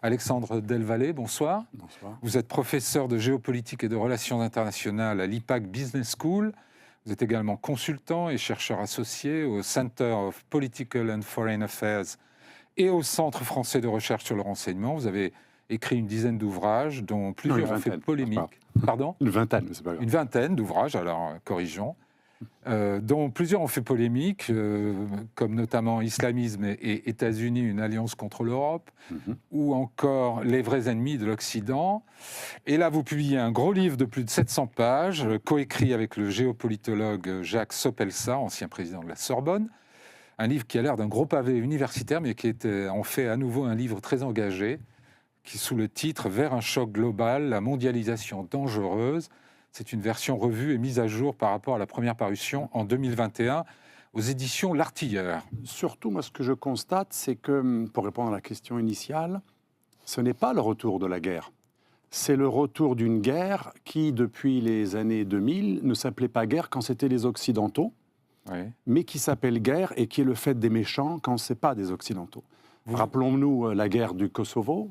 Alexandre Delvalle, bonsoir. Bonsoir. Vous êtes professeur de géopolitique et de relations internationales à l'IPAC Business School. Vous êtes également consultant et chercheur associé au Center of Political and Foreign Affairs et au Centre français de recherche sur le renseignement. Vous avez écrit une dizaine d'ouvrages, dont plusieurs ont fait polémique. Pardon ? Une vingtaine, c'est pas grave. Une vingtaine d'ouvrages, alors corrigeons. Dont plusieurs ont fait polémique, comme notamment Islamisme et États-Unis, une alliance contre l'Europe, ou encore Les vrais ennemis de l'Occident. Et là, vous publiez un gros livre de plus de 700 pages, coécrit avec le géopolitologue Jacques Sopelsa, ancien président de la Sorbonne. Un livre qui a l'air d'un gros pavé universitaire, mais qui est en fait à nouveau un livre très engagé, qui sous le titre « Vers un choc global, la mondialisation dangereuse ». C'est une version revue et mise à jour par rapport à la première parution en 2021 aux éditions L'Artilleur. Surtout, moi, ce que je constate, c'est que, pour répondre à la question initiale, ce n'est pas le retour de la guerre. C'est le retour d'une guerre qui, depuis les années 2000, ne s'appelait pas guerre quand c'était les Occidentaux, Oui. mais qui s'appelle guerre et qui est le fait des méchants quand ce n'est pas des Occidentaux. Rappelons-nous la guerre du Kosovo,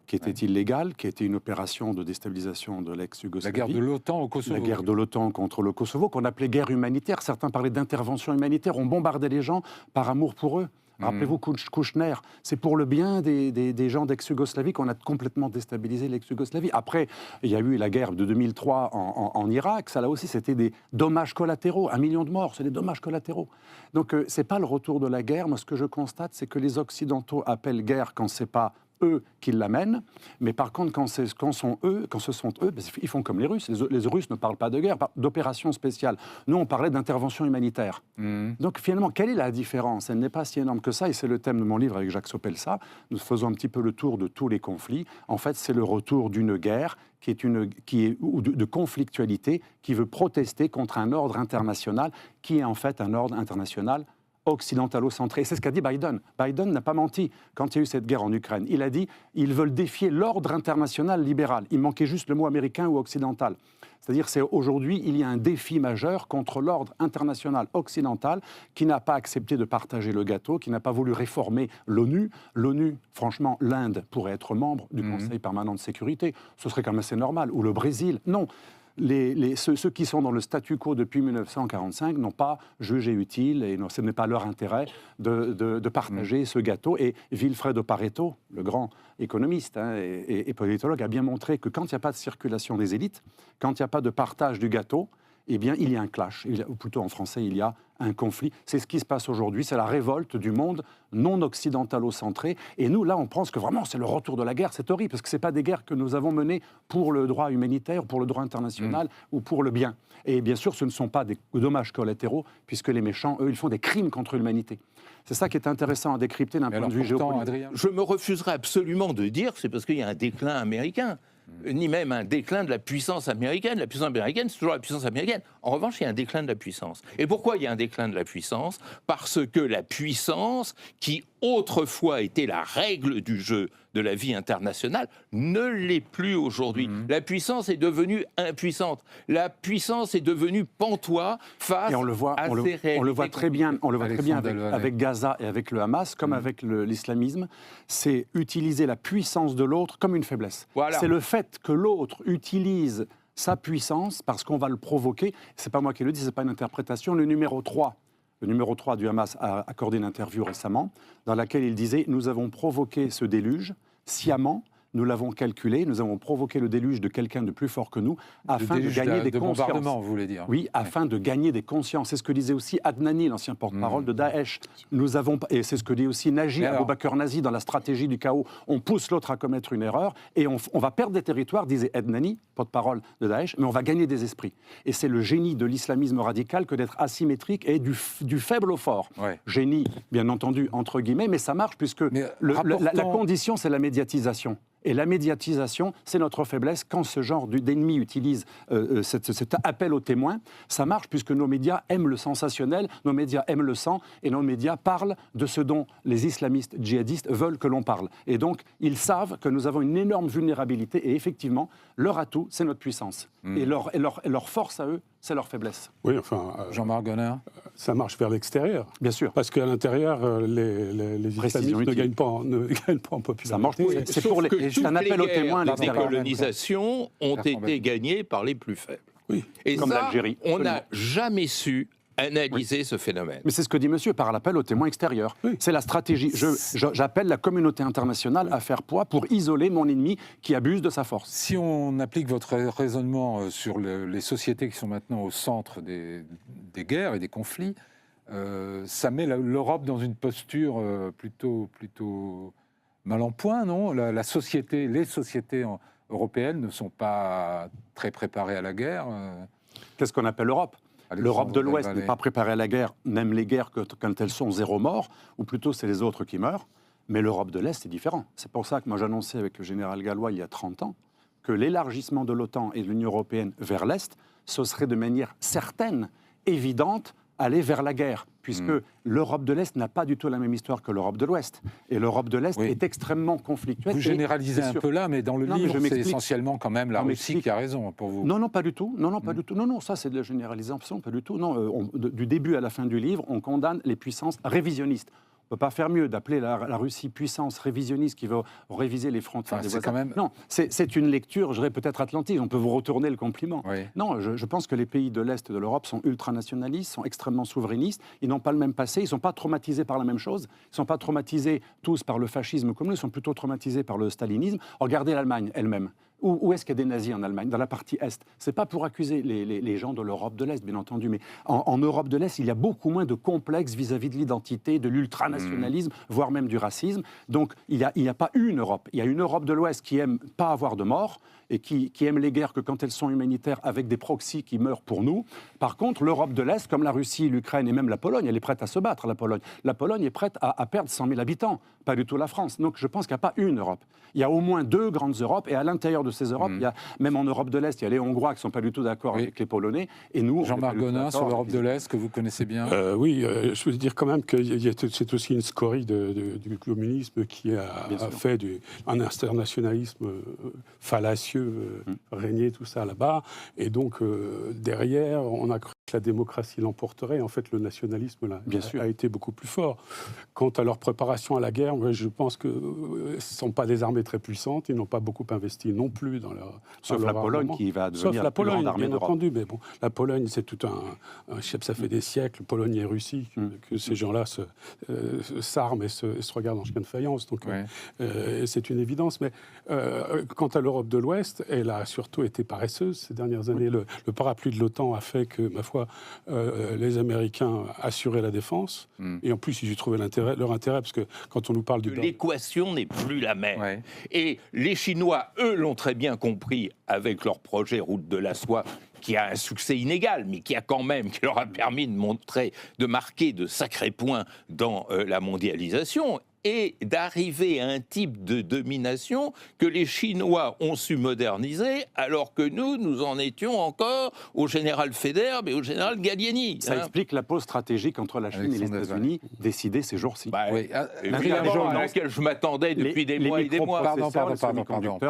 qui était illégale, qui était une opération de déstabilisation de l'ex-Yougoslavie. La guerre de l'OTAN au Kosovo. La guerre de l'OTAN contre le Kosovo, qu'on appelait guerre humanitaire. Certains parlaient d'intervention humanitaire. On bombardait les gens par amour pour eux. Rappelez-vous Kouchner, c'est pour le bien des gens d'ex-Yougoslavie qu'on a complètement déstabilisé l'ex-Yougoslavie. Après, il y a eu la guerre de 2003 en Irak. Ça, là aussi, c'était des dommages collatéraux. 1 million de morts, c'est des dommages collatéraux. Donc, ce n'est pas le retour de la guerre. Moi, ce que je constate, c'est que les Occidentaux appellent guerre quand ce n'est pas eux qui l'amènent, mais par contre, quand ce sont eux, ils font comme les Russes. Les Russes ne parlent pas de guerre, d'opération spéciale. Nous, on parlait d'intervention humanitaire. Donc finalement, quelle est la différence ? Elle n'est pas si énorme que ça, et c'est le thème de mon livre avec Jacques Sopelsa. Nous faisons un petit peu le tour de tous les conflits. En fait, c'est le retour d'une guerre ou de conflictualité qui veut protester contre un ordre international qui est en fait un ordre international occidentalo-centré. Et c'est ce qu'a dit Biden. Biden n'a pas menti quand il y a eu cette guerre en Ukraine. Il a dit ils veulent défier l'ordre international libéral. Il manquait juste le mot américain ou occidental. C'est-à-dire qu'aujourd'hui, il y a un défi majeur contre l'ordre international occidental qui n'a pas accepté de partager le gâteau, qui n'a pas voulu réformer l'ONU. L'ONU, franchement, l'Inde pourrait être membre du Conseil permanent de sécurité. Ce serait quand même assez normal. Ou le Brésil. Non. Ceux qui sont dans le statu quo depuis 1945 n'ont pas jugé utile, et ce n'est pas leur intérêt, de partager ce gâteau. Et Vilfredo Pareto, le grand économiste et politologue, a bien montré que quand il n'y a pas de circulation des élites, quand il n'y a pas de partage du gâteau, eh bien, il y a un clash, ou plutôt en français, il y a un conflit. C'est ce qui se passe aujourd'hui, c'est la révolte du monde non occidentalo-centré. Et nous, là, on pense que vraiment, c'est le retour de la guerre. C'est horrible, parce que ce n'est pas des guerres que nous avons menées pour le droit humanitaire, pour le droit international ou pour le bien. Et bien sûr, ce ne sont pas des dommages collatéraux, puisque les méchants, eux, ils font des crimes contre l'humanité. C'est ça qui est intéressant à décrypter d'un point de vue géopolitique. Adrien, Je me refuserai absolument de dire que c'est parce qu'il y a un déclin américain, ni même un déclin de la puissance américaine. La puissance américaine, c'est toujours la puissance américaine. En revanche, il y a un déclin de la puissance. Et pourquoi il y a un déclin de la puissance ? Parce que la puissance, qui autrefois était la règle du jeu de la vie internationale, ne l'est plus aujourd'hui. La puissance est devenue impuissante. La puissance est devenue pantois face et on le voit, à ces réalités. On le voit très bien, Delvalle. avec Gaza et avec le Hamas, comme avec l'islamisme. C'est utiliser la puissance de l'autre comme une faiblesse. Voilà. C'est le fait que l'autre utilise sa puissance parce qu'on va le provoquer. C'est pas moi qui le dis, c'est pas une interprétation. Le numéro 3 du Hamas a accordé une interview récemment dans laquelle il disait « Nous avons provoqué ce déluge sciemment, nous l'avons calculé, nous avons provoqué le déluge de quelqu'un de plus fort que nous afin de gagner des consciences. » bombardement, vous voulez dire. Oui, afin de gagner des consciences. C'est ce que disait aussi Adnani, l'ancien porte-parole de Daesh. Et c'est ce que dit aussi Naji, Abou Bakr Nazi, dans la stratégie du chaos. On pousse l'autre à commettre une erreur et on va perdre des territoires, disait Adnani, porte-parole de Daesh, mais on va gagner des esprits. Et c'est le génie de l'islamisme radical que d'être asymétrique et du faible au fort. Ouais. Génie, bien entendu, entre guillemets, mais ça marche puisque la condition, c'est la médiatisation. Et la médiatisation, c'est notre faiblesse. Quand ce genre d'ennemi utilise cet appel aux témoins, ça marche puisque nos médias aiment le sensationnel, nos médias aiment le sang, et nos médias parlent de ce dont les islamistes djihadistes veulent que l'on parle. Et donc, ils savent que nous avons une énorme vulnérabilité, et effectivement, leur atout, c'est notre puissance. Et leur force à eux, c'est leur faiblesse. Oui, enfin... Jean-Marc Gonner. Ça marche vers l'extérieur. Bien sûr. Parce qu'à l'intérieur, les islamistes ne gagnent pas en popularité. Ça marche. C'est pour un appel aux témoins à les l'extérieur. décolonisations ont été gagnées par les plus faibles. Oui. Et Comme ça, l'Algérie. on n'a jamais su analyser ce phénomène. Mais c'est ce que dit monsieur par l'appel aux témoins extérieurs. Oui. C'est la stratégie. J'appelle la communauté internationale à faire poids pour isoler mon ennemi qui abuse de sa force. Si on applique votre raisonnement sur les sociétés qui sont maintenant au centre des guerres et des conflits, ça met l'Europe dans une posture plutôt mal en point, non ? Les sociétés européennes ne sont pas très préparées à la guerre. Qu'est-ce qu'on appelle l'Europe ? L'Europe de l'Ouest n'est pas préparée à la guerre, même les guerres quand elles sont 0 mort, ou plutôt c'est les autres qui meurent. Mais l'Europe de l'Est est différent. C'est pour ça que moi j'annonçais avec le général Gallois il y a 30 ans que l'élargissement de l'OTAN et de l'Union européenne vers l'Est, ce serait de manière certaine, évidente, aller vers la guerre, puisque l'Europe de l'Est n'a pas du tout la même histoire que l'Europe de l'Ouest. Et l'Europe de l'Est est extrêmement conflictuelle. Vous généralisez un peu là, mais dans le livre, c'est essentiellement quand même la Russie qui a raison pour vous. Non, pas du tout. Non, pas du tout. Non, ça c'est de la généralisation, pas du tout. Non, du début à la fin du livre, on condamne les puissances révisionnistes. On ne peut pas faire mieux d'appeler la Russie puissance révisionniste qui veut réviser les frontières des voisins. Quand même... Non, c'est une lecture, je dirais peut-être atlantique, on peut vous retourner le compliment. Oui. Non, je pense que les pays de l'Est de l'Europe sont ultranationalistes, sont extrêmement souverainistes, ils n'ont pas le même passé, ils ne sont pas traumatisés par la même chose, ils ne sont pas traumatisés tous par le fascisme comme nous, ils sont plutôt traumatisés par le stalinisme. Regardez l'Allemagne elle-même. Où est-ce qu'il y a des nazis en Allemagne ? Dans la partie Est. Ce n'est pas pour accuser les gens de l'Europe de l'Est, bien entendu, mais en Europe de l'Est, il y a beaucoup moins de complexes vis-à-vis de l'identité, de l'ultranationalisme, voire même du racisme. Donc, il n'y a pas une Europe. Il y a une Europe de l'Ouest qui aime pas avoir de morts et qui aime les guerres que quand elles sont humanitaires avec des proxys qui meurent pour nous. Par contre, l'Europe de l'Est, comme la Russie, l'Ukraine et même la Pologne, elle est prête à se battre, la Pologne. La Pologne est prête à perdre 100 000 habitants, pas du tout la France. Donc, je pense qu'il n'y a pas une Europe. Il y a au moins 2 grandes Europes, et à l'intérieur de ces Europes, il y a, même en Europe de l'Est, il y a les Hongrois qui ne sont pas du tout d'accord avec les Polonais, et nous... Jean-Marc Gonner, sur l'Europe de l'Est, que vous connaissez bien. Oui, je veux dire quand même que c'est aussi une scorie du communisme qui a fait un internationalisme fallacieux régner tout ça là-bas, et donc derrière, on a cru que la démocratie l'emporterait. En fait, le nationalisme là, a été beaucoup plus fort. Quant à leur préparation à la guerre, je pense que ce ne sont pas des armées très puissantes, ils n'ont pas beaucoup investi non plus dans leur... Sauf la Pologne qui va devenir la plus grande armée d'Europe. Entendu, mais bon, la Pologne, c'est tout un ça fait des siècles, Pologne et Russie, que ces gens-là s'arment et se regardent en chien de faïence. Donc, c'est une évidence. Mais quant à l'Europe de l'Ouest, elle a surtout été paresseuse ces dernières années. Le parapluie de l'OTAN a fait que, ma foi, les Américains assuraient la défense. Et en plus, ils y trouvaient leur intérêt, parce que quand on nous parle l'équation n'est plus la même. Ouais. Et les Chinois, eux, l'ont très bien compris avec leur projet Route de la Soie, qui a un succès inégal, mais qui leur a permis de marquer de sacrés points dans la mondialisation, et d'arriver à un type de domination que les Chinois ont su moderniser, alors que nous en étions encore au général Federbe et au général Gallieni. Ça explique la pause stratégique entre la Chine et les États-Unis, décidée ces jours-ci. Évidemment, à laquelle je m'attendais depuis des mois et des mois.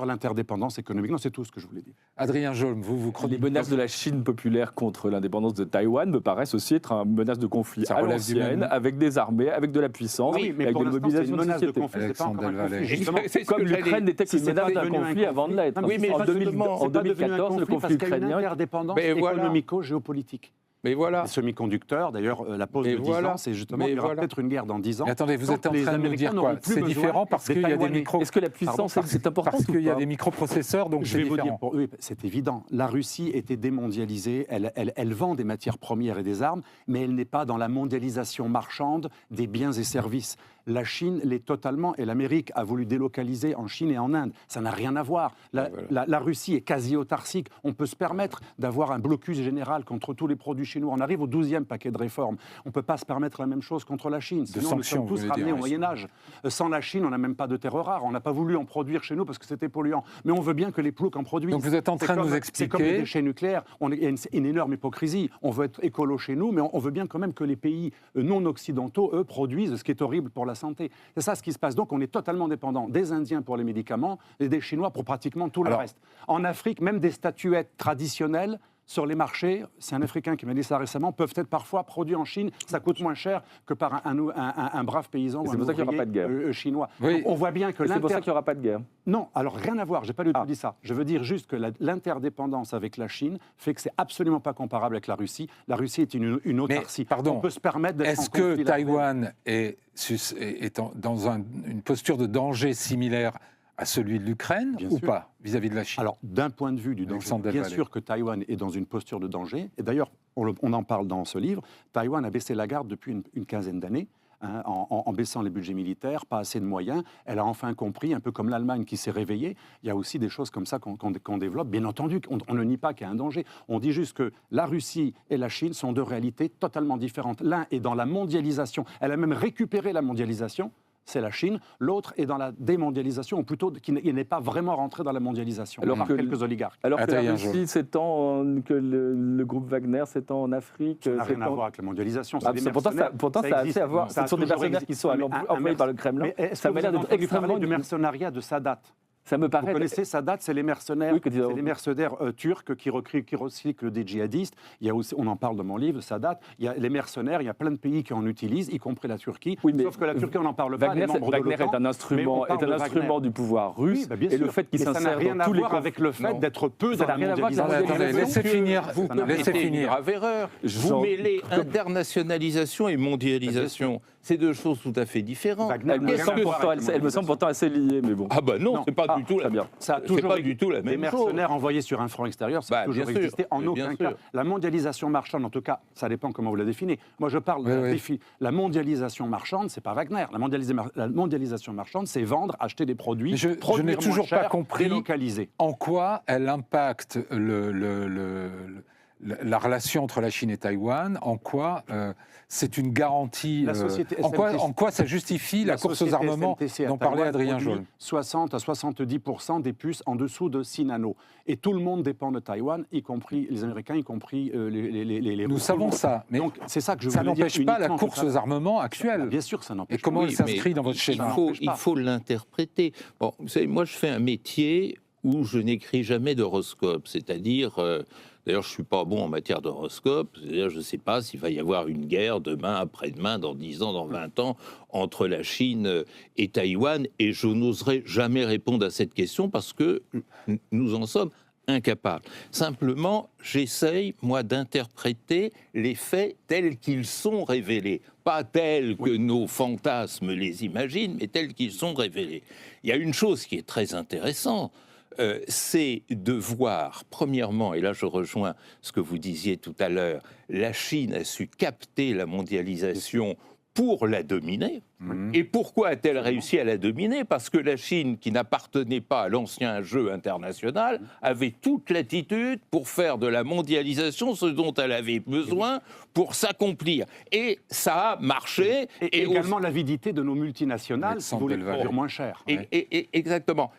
L'interdépendance économique, non, c'est tout ce que je voulais dire. Adrien Jolme, vous les menaces de la Chine populaire contre l'indépendance de Taïwan me paraissent aussi être une menace de conflit à l'ancienne, avec des armées, avec de la puissance, avec de mobilisation. Une menace de conflit, c'est pas encore un conflit. Comme l'Ukraine n'était qu'une menace d'un conflit avant de l'être. Oui, mais en 2014, le conflit ukrainien... interdépendance économico-géopolitique. Mais voilà. Les semi-conducteurs, d'ailleurs, la pause de 10 ans, c'est justement qu'il y aura peut-être une guerre dans 10 ans. Mais attendez, vous êtes en train de nous dire quoi ? C'est différent parce qu'il y a des micro... Est-ce que la puissance est importante ? Parce qu'il y a des microprocesseurs, donc c'est différent. Oui, c'est évident. La Russie était démondialisée, elle vend des matières premières et des armes, mais elle n'est pas dans la mondialisation marchande des biens et services. La Chine l'est totalement, et l'Amérique a voulu délocaliser en Chine et en Inde. Ça n'a rien à voir. La Russie est quasi autarcique. On peut se permettre d'avoir un blocus général contre tous les produits chinois. On arrive au 12e paquet de réformes. On ne peut pas se permettre la même chose contre la Chine. Sinon, nous sommes tous ramenés au Moyen-Âge. Sans la Chine, on n'a même pas de terres rares. On n'a pas voulu en produire chez nous parce que c'était polluant. Mais on veut bien que les ploucs en produisent. Donc vous êtes en train de nous expliquer... C'est comme les déchets nucléaires. Il y a une énorme hypocrisie. On veut être écolo chez nous, mais on veut bien quand même que les pays non occidentaux, eux, produisent, ce qui est horrible pour la santé. C'est ça ce qui se passe. Donc on est totalement dépendant des Indiens pour les médicaments et des Chinois pour pratiquement tout le reste. En Afrique, même des statuettes traditionnelles sur les marchés, c'est un Africain qui m'a dit ça récemment, peuvent être parfois produits en Chine, ça coûte moins cher que par un brave paysan ou un ouvrier chinois. Oui. On voit bien que c'est pour ça qu'il n'y aura pas de guerre. Non, alors rien à voir, je n'ai pas du tout dit ça. Je veux dire juste que l'interdépendance avec la Chine fait que c'est absolument pas comparable avec la Russie. La Russie est une autarcie. Mais, pardon, on peut se permettre d'être est-ce que Taïwan est dans une posture de danger similaire à celui de l'Ukraine ou pas, vis-à-vis de la Chine? Alors, d'un point de vue du danger, bien sûr que Taïwan est dans une posture de danger. Et d'ailleurs, on en parle dans ce livre. Taïwan a baissé la garde depuis une quinzaine d'années. En baissant les budgets militaires, pas assez de moyens. Elle a enfin compris, un peu comme l'Allemagne qui s'est réveillée, il y a aussi des choses comme ça qu'on développe. Bien entendu, on ne nie pas qu'il y a un danger. On dit juste que la Russie et la Chine sont deux réalités totalement différentes. L'un est dans la mondialisation. Elle a même récupéré la mondialisation. C'est la Chine. L'autre est dans la démondialisation, ou plutôt qui n'est pas vraiment rentré dans la mondialisation, par quelques oligarques. Alors que la Russie s'étend, que le groupe Wagner s'étend en Afrique. Ça n'a rien à voir avec la mondialisation. Pourtant, ça a assez à voir. Ce sont des mercenaires qui sont envoyés par le Kremlin. Ça m'a l'air d'être extrêmement du mercenariat de Sadat. Ça me paraît. Vous connaissez Sadat, c'est les mercenaires, turcs qui recyclent des djihadistes. Il y a aussi, on en parle dans mon livre, Sadat. Il y a les mercenaires, il y a plein de pays qui en utilisent, y compris la Turquie. Oui, sauf que la Turquie, on n'en parle pas. Wagner est un instrument du pouvoir russe. Et le fait qu'il s'insère dans tous les conflits avec le fait d'être peu dans la mondialisation. Laissez finir. Vous commettez une grave erreur. Vous mêlez internationalisation et mondialisation. C'est deux choses tout à fait différentes. Elle me semble pourtant assez liée, mais bon. Ah bah non, c'est pas du tout la même chose. Ça a toujours pas du tout la même chose. Les mercenaires envoyés sur un front extérieur, ça a toujours existé. En aucun cas. La mondialisation marchande, en tout cas, ça dépend comment vous la définissez. Moi, je parle de défi. La mondialisation marchande, c'est pas Wagner. La mondialisation marchande, c'est vendre, acheter des produits, je n'ai toujours pas compris délocaliser. En quoi elle impacte la relation entre la Chine et Taïwan, en quoi c'est une garantie, en quoi ça justifie la course aux armements dont parlait Adrien Jaune. 60 à 70% des puces en dessous de 6 nanos. Et tout le monde dépend de Taïwan, y compris les Américains, y compris les Nous savons ça, mais donc, c'est ça, que je ça n'empêche pas la course aux armements actuelle. Bien sûr, ça n'empêche pas. Et comment elle s'inscrit dans votre schéma? Il faut l'interpréter. Bon, vous savez, moi, je fais un métier où je n'écris jamais d'horoscope, c'est-à-dire... D'ailleurs, je ne suis pas bon en matière d'horoscope. C'est-à-dire, je ne sais pas s'il va y avoir une guerre demain, après-demain, dans 10 ans, dans 20 ans, entre la Chine et Taïwan. Et je n'oserais jamais répondre à cette question parce que nous en sommes incapables. Simplement, j'essaye, moi, d'interpréter les faits tels qu'ils sont révélés. Pas tels que nos fantasmes les imaginent, mais tels qu'ils sont révélés. Il y a une chose qui est très intéressante. C'est de voir, premièrement, et là je rejoins ce que vous disiez tout à l'heure, la Chine a su capter la mondialisation pour la dominer. Et pourquoi a-t-elle réussi à la dominer? Parce que la Chine, qui n'appartenait pas à l'ancien jeu international, avait toute l'attitude pour faire de la mondialisation ce dont elle avait besoin pour s'accomplir. Et ça a marché. Et également l'avidité de nos multinationales qui voulaient produire moins cher. Exactement.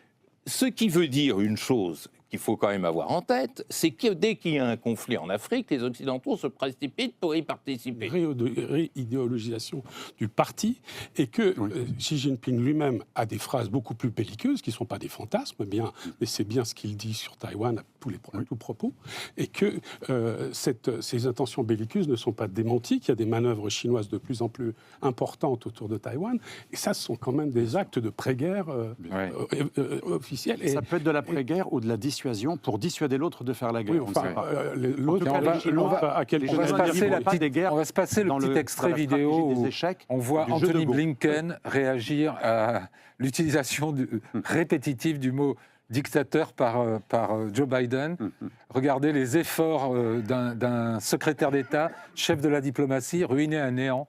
Ce qui veut dire une chose qu'il faut quand même avoir en tête, c'est que dès qu'il y a un conflit en Afrique, les Occidentaux se précipitent pour y participer. Réidéologisation du parti, et que Xi Jinping lui-même a des phrases beaucoup plus belliqueuses, qui ne sont pas des fantasmes, mais c'est bien ce qu'il dit sur Taïwan à tout propos, et que ces intentions belliqueuses ne sont pas démenties, qu'il y a des manœuvres chinoises de plus en plus importantes autour de Taïwan, et ça, ce sont quand même des actes de pré-guerre officiels. Ça peut être de la pré-guerre ou de la dissuasion pour dissuader l'autre de faire la guerre. On va se passer le petit extrait vidéo où on voit Anthony Blinken réagir à l'utilisation répétitive du mot dictateur par Joe Biden. Regardez les efforts d'un secrétaire d'État, chef de la diplomatie, ruiné à néant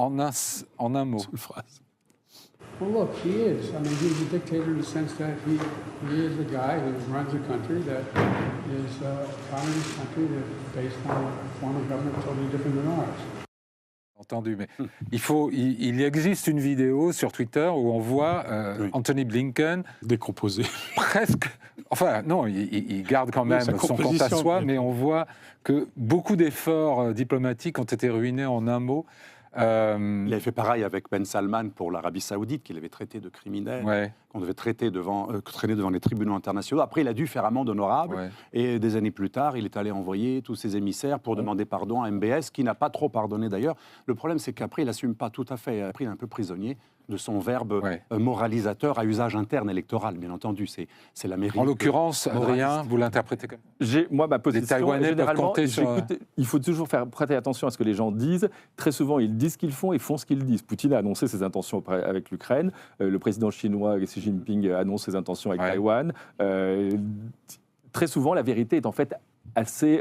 en un mot. Seule phrase. Well, look, he is. I mean, he's a dictator in the sense that he is a guy who runs a country that is a communist country that's based on a form of government totally different than ours. Entendu, mais il existe une vidéo sur Twitter où on voit Anthony Blinken décomposé. Presque. Enfin, non, il garde quand même son compte à soi, mais on voit que beaucoup d'efforts diplomatiques ont été ruinés en un mot. Il avait fait pareil avec Ben Salman pour l'Arabie Saoudite, qu'il avait traité de criminel, qu'on devait traiter traîner devant les tribunaux internationaux. Après, il a dû faire amende honorable, et des années plus tard, il est allé envoyer tous ses émissaires pour demander pardon à MBS, qui n'a pas trop pardonné d'ailleurs. Le problème, c'est qu'après, il n'assume pas tout à fait. Après, il est un peu prisonnier de son verbe moralisateur à usage interne électoral, bien entendu. C'est la mairie. En l'occurrence, Adrien, vous l'interprétez comme moi, ma position, les Taïwanais généralement, sur... il faut toujours prêter attention à ce que les gens disent. Très souvent, ils disent ce qu'ils font et font ce qu'ils disent. Poutine a annoncé ses intentions avec l'Ukraine. Le président chinois Xi Jinping annonce ses intentions avec Taïwan. Très souvent, la vérité est en fait assez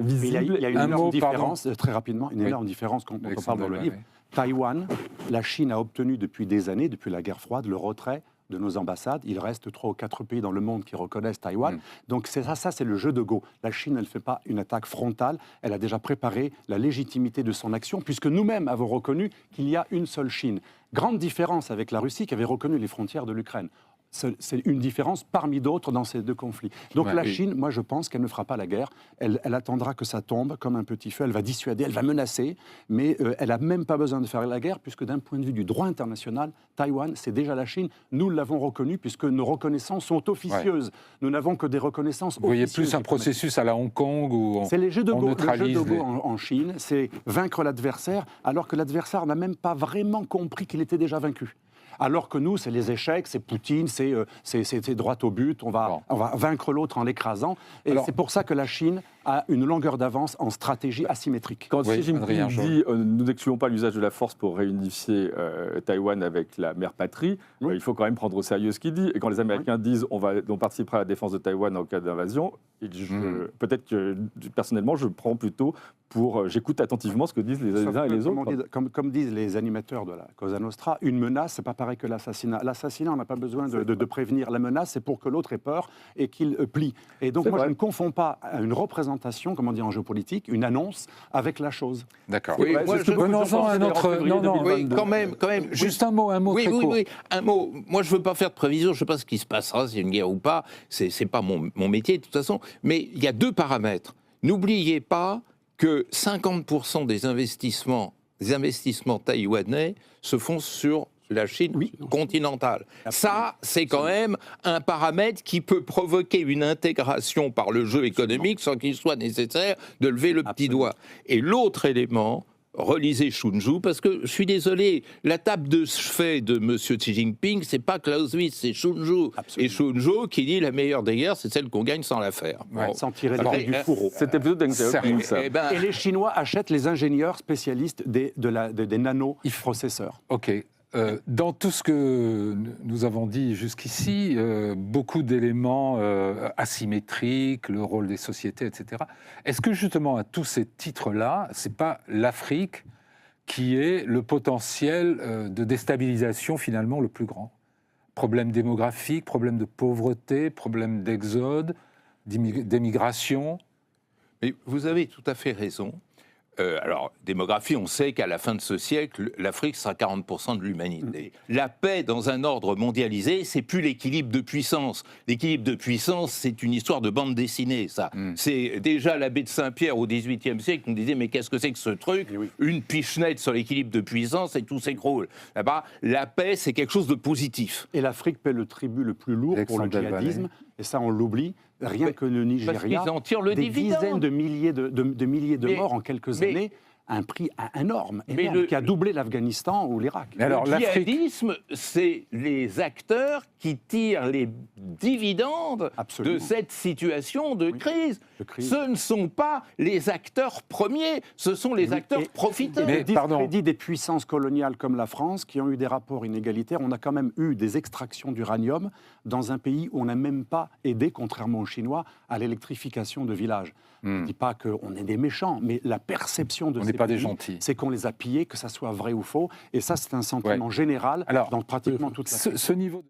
visible. Il y a une énorme différence, très rapidement, une énorme différence quand on parle dans le livre. Taïwan, la Chine a obtenu depuis des années, depuis la guerre froide, le retrait de nos ambassades. Il reste 3 ou 4 pays dans le monde qui reconnaissent Taïwan. Donc ça c'est le jeu de go. La Chine, elle ne fait pas une attaque frontale. Elle a déjà préparé la légitimité de son action, puisque nous-mêmes avons reconnu qu'il y a une seule Chine. Grande différence avec la Russie qui avait reconnu les frontières de l'Ukraine. C'est une différence parmi d'autres dans ces deux conflits. Donc la Chine, moi je pense qu'elle ne fera pas la guerre. Elle attendra que ça tombe comme un petit feu. Elle va dissuader, elle va menacer, mais elle n'a même pas besoin de faire la guerre, puisque d'un point de vue du droit international, Taïwan, c'est déjà la Chine. Nous l'avons reconnu, puisque nos reconnaissances sont officieuses. Nous n'avons que des reconnaissances officieuses. Vous voyez plus un processus à la Hong Kong où c'est les jeux de go. neutralise le jeu de go en Chine, c'est vaincre l'adversaire, alors que l'adversaire n'a même pas vraiment compris qu'il était déjà vaincu. Alors que nous, c'est les échecs, c'est Poutine, c'est droit au but, on va vaincre l'autre en l'écrasant. Et c'est pour ça que la Chine a une longueur d'avance en stratégie asymétrique. Quand Xi Jinping dit « nous n'excluons pas l'usage de la force pour réunifier Taïwan avec la mère patrie », il faut quand même prendre au sérieux ce qu'il dit. Et quand les Américains disent « on participera à la défense de Taïwan en cas d'invasion », peut-être que personnellement, je prends plutôt j'écoute attentivement ce que disent les uns et les autres. Comme disent les animateurs de la Cosa Nostra, une menace, c'est pas pareil que l'assassinat. L'assassinat, on n'a pas besoin de prévenir. La menace, c'est pour que l'autre ait peur et qu'il plie. Et donc, moi, je ne confonds pas une représentation, comme on dit en géopolitique, une annonce, avec la chose. D'accord. Oui, moi, venons-en à un autre... Non, oui, quand même. Juste un mot très court. Oui, un mot. Moi, je ne veux pas faire de prévision, je ne sais pas ce qui se passera, s'il y a une guerre ou pas. C'est pas mon métier, de toute façon. Mais il y a 2 paramètres. N'oubliez pas que 50% des investissements taïwanais se font sur la Chine continentale. Ça, c'est quand même un paramètre qui peut provoquer une intégration par le jeu économique sans qu'il soit nécessaire de lever le petit doigt. Et l'autre élément, relisez Shunzhou, parce que je suis désolé, la table de chevet de M. Xi Jinping, c'est pas Clausewitz, c'est Shunzhou. Et Shunzhou qui dit la meilleure des guerres, c'est celle qu'on gagne sans la faire. Sans tirer les du fourreau. C'était plutôt Deng Xiaoping, ça. Et les Chinois achètent les ingénieurs spécialistes des nanoprocesseurs. OK. Dans tout ce que nous avons dit jusqu'ici, beaucoup d'éléments asymétriques, le rôle des sociétés, etc. Est-ce que justement à tous ces titres-là, c'est pas l'Afrique qui est le potentiel de déstabilisation finalement le plus grand ? Problème démographique, problème de pauvreté, problème d'exode, d'émigration. Mais vous avez tout à fait raison. Alors, démographie, on sait qu'à la fin de ce siècle, l'Afrique sera 40% de l'humanité. La paix dans un ordre mondialisé, c'est plus l'équilibre de puissance. L'équilibre de puissance, c'est une histoire de bande dessinée, ça. C'est déjà l'abbé de Saint-Pierre au XVIIIe siècle qui nous disait mais qu'est-ce que c'est que ce truc ? Une pichenette sur l'équilibre de puissance et tout s'écroule. Là-bas, la paix, c'est quelque chose de positif. Et l'Afrique paie le tribut le plus lourd pour le djihadisme, et ça on l'oublie. Rien que le Nigeria, dizaines de milliers de morts en quelques années, un prix énorme qui a doublé l'Afghanistan ou l'Irak. Le djihadisme, c'est les acteurs qui tirent les dividendes de cette situation de crise. Ce ne sont pas les acteurs premiers, ce sont les acteurs profiteurs. Mais discrédit des puissances coloniales comme la France, qui ont eu des rapports inégalitaires. On a quand même eu des extractions d'uranium dans un pays où on n'a même pas aidé, contrairement aux Chinois, à l'électrification de villages. Je ne dis pas qu'on est des méchants, mais la perception de ces pas des pays, gentils. c'est qu'on les a pillés, que ça soit vrai ou faux. Et ça, c'est un sentiment général Alors, dans pratiquement toute la ce niveau